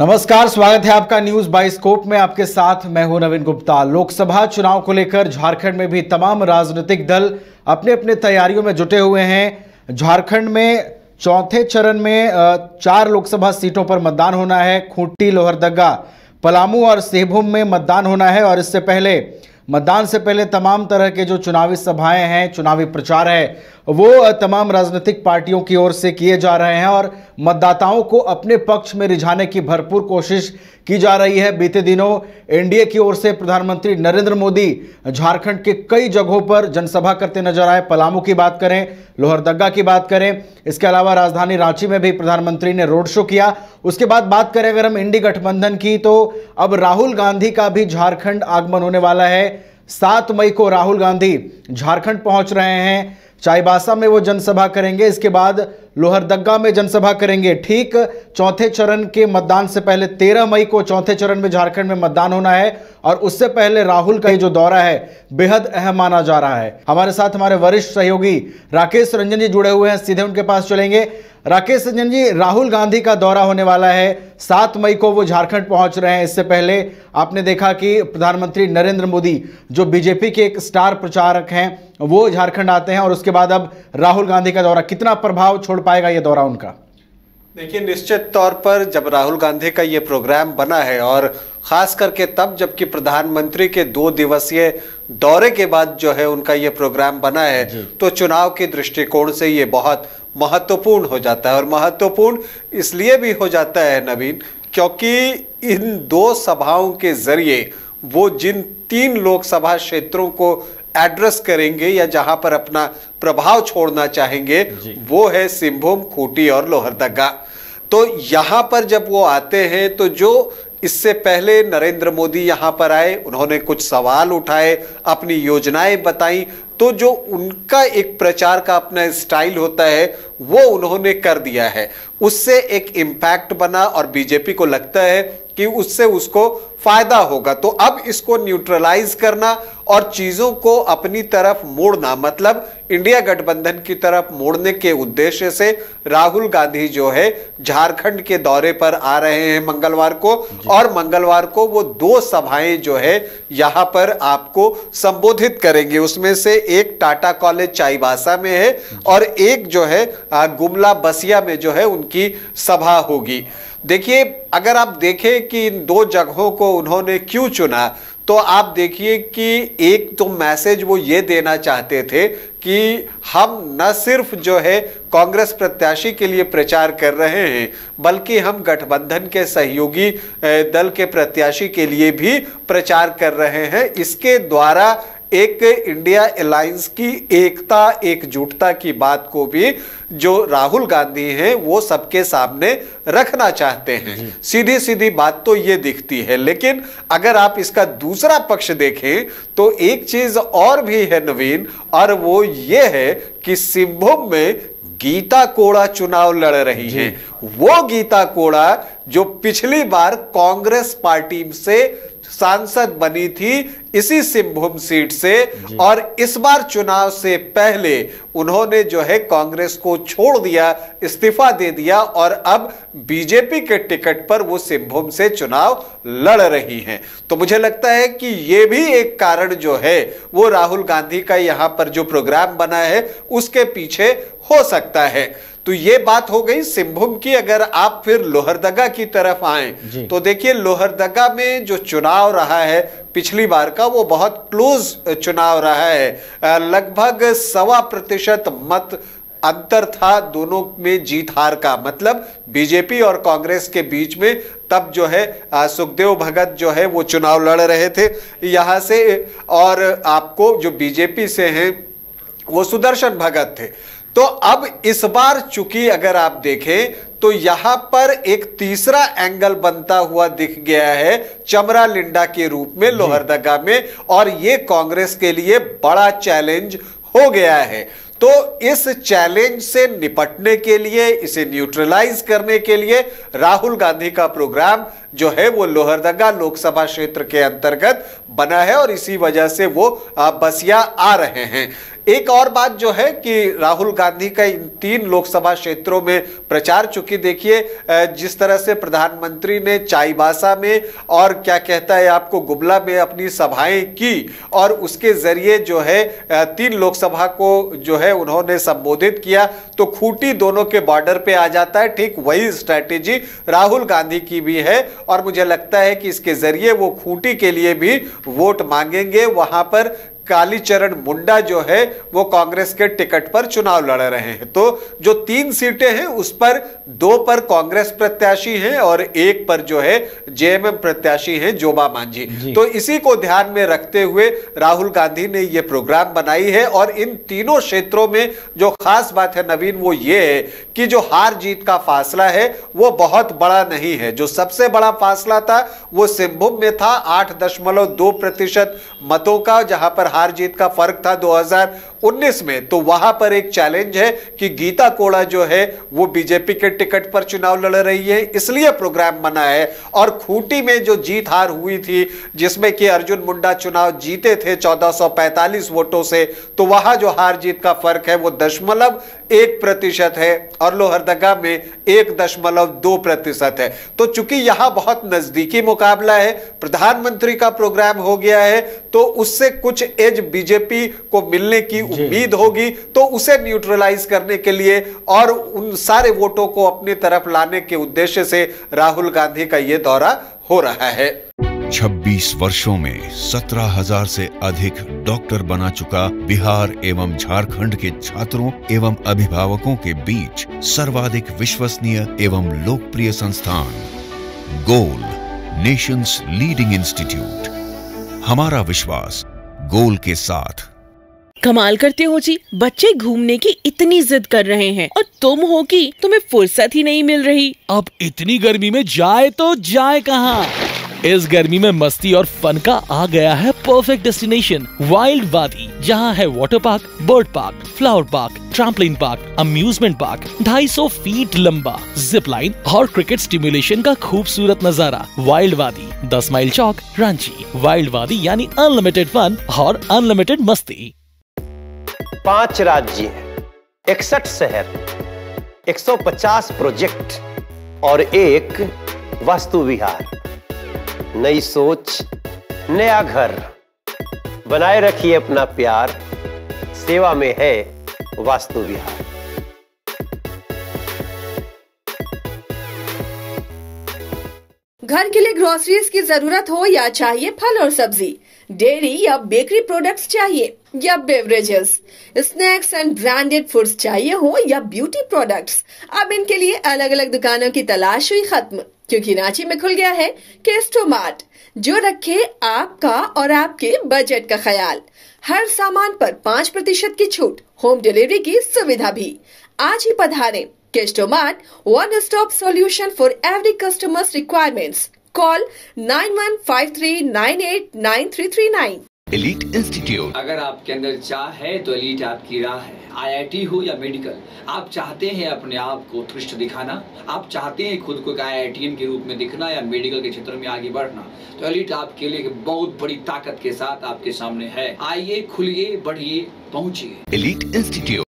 नमस्कार, स्वागत है आपका न्यूज बाइस्कोप में। आपके साथ मैं हूं नवीन गुप्ता। लोकसभा चुनाव को लेकर झारखंड में भी तमाम राजनीतिक दल अपने अपने तैयारियों में जुटे हुए हैं। झारखंड में चौथे चरण में 4 लोकसभा सीटों पर मतदान होना है। खूंटी, लोहरदगा, पलामू और सिंहभूम में मतदान होना है। और इससे पहले मतदान से पहले तमाम तरह के जो चुनावी सभाएं हैं, चुनावी प्रचार है, वो तमाम राजनीतिक पार्टियों की ओर से किए जा रहे हैं और मतदाताओं को अपने पक्ष में रिझाने की भरपूर कोशिश की जा रही है। बीते दिनों एनडीए की ओर से प्रधानमंत्री नरेंद्र मोदी झारखंड के कई जगहों पर जनसभा करते नजर आए। पलामू की बात करें, लोहरदगा की बात करें, इसके अलावा राजधानी रांची में भी प्रधानमंत्री ने रोड शो किया। उसके बाद बात करें अगर हम इंडी गठबंधन की, तो अब राहुल गांधी का भी झारखंड आगमन होने वाला है। 7 मई को राहुल गांधी झारखंड पहुंच रहे हैं। चाईबासा में वो जनसभा करेंगे, इसके बाद लोहरदगा में जनसभा करेंगे। ठीक चौथे चरण के मतदान से पहले 13 मई को चौथे चरण में झारखंड में मतदान होना है और उससे पहले राहुल का जो दौरा है बेहद अहम माना जा रहा है। हमारे साथ हमारे वरिष्ठ सहयोगी राकेश रंजन जी जुड़े हुए हैं, सीधे उनके पास चलेंगे। राकेश रंजन जी, राहुल गांधी का दौरा होने वाला है, 7 मई को वो झारखंड पहुंच रहे हैं। इससे पहले आपने देखा कि प्रधानमंत्री नरेंद्र मोदी, जो बीजेपी के एक स्टार प्रचारक हैं, वो झारखंड आते हैं और उसके बाद अब राहुल गांधी का दौरा, कितना प्रभाव छोड़ पाएगा ये दौरा उनका? देखिए, निश्चित तौर पर जब राहुल गांधी का ये प्रोग्राम बना है और खास करके तब जबकि प्रधानमंत्री के 2 दिवसीय दौरे के बाद जो है उनका ये प्रोग्राम बना है, तो चुनाव के दृष्टिकोण से ये बहुत महत्वपूर्ण हो जाता है। और महत्वपूर्ण इसलिए भी हो जाता है नवीन, क्योंकि इन 2 सभाओं के जरिए वो जिन 3 लोकसभा क्षेत्रों को एड्रेस करेंगे या जहां पर अपना प्रभाव छोड़ना चाहेंगे, वो है सिंहभूम, खूंटी और लोहरदगा। तो यहां पर जब वो आते हैं, तो जो इससे पहले नरेंद्र मोदी यहां पर आए, उन्होंने कुछ सवाल उठाए, अपनी योजनाएं बताई, तो जो उनका एक प्रचार का अपना स्टाइल होता है वो उन्होंने कर दिया है। उससे एक इम्पैक्ट बना और बीजेपी को लगता है कि उससे उसको फायदा होगा। तो अब इसको न्यूट्रलाइज करना और चीजों को अपनी तरफ मोड़ना, मतलब इंडिया गठबंधन की तरफ मोड़ने के उद्देश्य से राहुल गांधी जो है झारखंड के दौरे पर आ रहे हैं मंगलवार को। और मंगलवार को वो 2 सभाएं जो है यहां पर आपको संबोधित करेंगे। उसमें से एक टाटा कॉलेज चाईबासा में है और एक जो है गुमला बसिया में जो है उनकी सभा होगी। देखिए, अगर आप देखें कि इन 2 जगहों को उन्होंने क्यों चुना, तो आप देखिए कि एक तो मैसेज वो ये देना चाहते थे कि हम न सिर्फ जो है कांग्रेस प्रत्याशी के लिए प्रचार कर रहे हैं, बल्कि हम गठबंधन के सहयोगी दल के प्रत्याशी के लिए भी प्रचार कर रहे हैं। इसके द्वारा एक इंडिया अलायंस की एकता, एकजुटता की बात को भी जो राहुल गांधी हैं वो सबके सामने रखना चाहते हैं। सीधी सीधी बात तो ये दिखती है। लेकिन अगर आप इसका दूसरा पक्ष देखें तो एक चीज और भी है नवीन, और वो ये है कि सिंहभूम में गीता कोड़ा चुनाव लड़ रही हैं। वो गीता कोड़ा जो पिछली बार कांग्रेस पार्टी से सांसद बनी थी इसी सिंहभूम सीट से, और इस बार चुनाव से पहले उन्होंने जो है कांग्रेस को छोड़ दिया, इस्तीफा दे दिया और अब बीजेपी के टिकट पर वो सिंहभूम से चुनाव लड़ रही हैं। तो मुझे लगता है कि ये भी एक कारण जो है वो राहुल गांधी का यहां पर जो प्रोग्राम बना है उसके पीछे हो सकता है। तो ये बात हो गई सिंहभूम की। अगर आप फिर लोहरदगा की तरफ आएं तो देखिए, लोहरदगा में जो चुनाव रहा है पिछली बार का, वो बहुत क्लोज चुनाव रहा है। लगभग 1.25% मत अंतर था दोनों में जीत हार का, मतलब बीजेपी और कांग्रेस के बीच में। तब जो है सुखदेव भगत जो है वो चुनाव लड़ रहे थे यहां से, और आपको जो बीजेपी से हैं वो सुदर्शन भगत थे। तो अब इस बार चूंकि अगर आप देखें तो यहां पर एक तीसरा एंगल बनता हुआ दिख गया है चमरा लिंडा के रूप में लोहरदगा में, और ये कांग्रेस के लिए बड़ा चैलेंज हो गया है। तो इस चैलेंज से निपटने के लिए, इसे न्यूट्रलाइज करने के लिए राहुल गांधी का प्रोग्राम जो है वो लोहरदगा लोकसभा क्षेत्र के अंतर्गत बना है और इसी वजह से वो बसिया आ रहे हैं। एक और बात जो है कि राहुल गांधी का इन 3 लोकसभा क्षेत्रों में प्रचार, चूंकि देखिए जिस तरह से प्रधानमंत्री ने चाईबासा में और क्या कहता है आपको गुमला में अपनी सभाएं की और उसके जरिए जो है 3 लोकसभा को जो है उन्होंने संबोधित किया, तो खूंटी दोनों के बॉर्डर पे आ जाता है। ठीक वही स्ट्रैटेजी राहुल गांधी की भी है और मुझे लगता है कि इसके जरिए वो खूंटी के लिए भी वोट मांगेंगे। वहां पर कालीचरण मुंडा जो है वो कांग्रेस के टिकट पर चुनाव लड़ रहे हैं। तो जो 3 सीटें हैं उस पर 2 पर कांग्रेस प्रत्याशी हैं और 1 पर जो है जेएमएम प्रत्याशी हैं जोबा मांझी। तो इसी को ध्यान में रखते हुए राहुल गांधी ने ये प्रोग्राम बनाई है और इन तीनों क्षेत्रों में जो खास बात है नवीन वो ये है कि जो हार जीत का फासला है वो बहुत बड़ा नहीं है। जो सबसे बड़ा फासला था वो सिंहभूम में था 8.2% मतों का, जहां पर हार जीत का फर्क था 2019 में। तो वहां पर एक चैलेंज है कि गीता कोड़ा जो है वो बीजेपी के टिकट पर चुनाव लड़ रही है, इसलिए प्रोग्राम बना है। और खूंटी में जो जीत हार हुई थी जिसमें कि अर्जुन मुंडा चुनाव जीते थे 1445 वोटों से, तो वहां जो हार जीत का फर्क है वो 0.1% है और लोहरदगा में 1.2% है। तो चूंकि यहां बहुत नजदीकी मुकाबला है, प्रधानमंत्री का प्रोग्राम हो गया है, तो उससे कुछ एज बीजेपी को मिलने की उम्मीद होगी। तो उसे न्यूट्रलाइज करने के लिए और उन सारे वोटों को अपनी तरफ लाने के उद्देश्य से राहुल गांधी का यह दौरा हो रहा है। 26 वर्षों में 17,000 से अधिक डॉक्टर बना चुका बिहार एवं झारखंड के छात्रों एवं अभिभावकों के बीच सर्वाधिक विश्वसनीय एवं लोकप्रिय संस्थान गोल, नेशंस लीडिंग इंस्टीट्यूट। हमारा विश्वास गोल के साथ। कमाल करते हो जी, बच्चे घूमने की इतनी जिद कर रहे हैं और तुम हो कि तुम्हें फुर्सत ही नहीं मिल रही। अब इतनी गर्मी में जाए तो जाए कहाँ? इस गर्मी में मस्ती और फन का आ गया है परफेक्ट डेस्टिनेशन वाइल्ड वादी, जहाँ है water park, bird park, flower park, trampoline park, amusement park, 250 feet लंबा जिप लाइन और क्रिकेट स्टिमुलेशन का खूबसूरत नजारा। वाइल्ड वादी, 10 माइल चौक, रांची। वाइल्ड वादी यानी अनलिमिटेड फन और अनलिमिटेड मस्ती। 5 राज्य, 61 शहर, 150 प्रोजेक्ट और एक वास्तु विहार। नई सोच, नया घर। बनाए रखिए अपना प्यार, सेवा में है वास्तु विहार। घर के लिए ग्रोसरीज की जरूरत हो या चाहिए फल और सब्जी, डेयरी या बेकरी प्रोडक्ट्स चाहिए या beverages, snacks and branded foods चाहिए हो या ब्यूटी प्रोडक्ट्स, अब इनके लिए अलग अलग दुकानों की तलाश हुई खत्म, क्योंकि रांची में खुल गया है केस्टोमार्ट, जो रखे आपका और आपके बजट का ख्याल। हर सामान पर 5% की छूट, होम डिलीवरी की सुविधा भी। आज ही पधारें Kestomart, one stop solution for every customers requirements. Call 9153989339। Elite institute. अगर आपके अंदर चाह है तो एलीट आपकी राह है। IIT हो या मेडिकल, आप चाहते हैं अपने आप को उत्कृष्ट दिखाना, आप चाहते हैं खुद को एक IITian के रूप में दिखना या मेडिकल के क्षेत्र में आगे बढ़ना, तो एलीट आपके लिए बहुत बड़ी ताकत के साथ आपके सामने है। आइए, खुलिए, बढ़िए, पहुंचिए। Elite institute.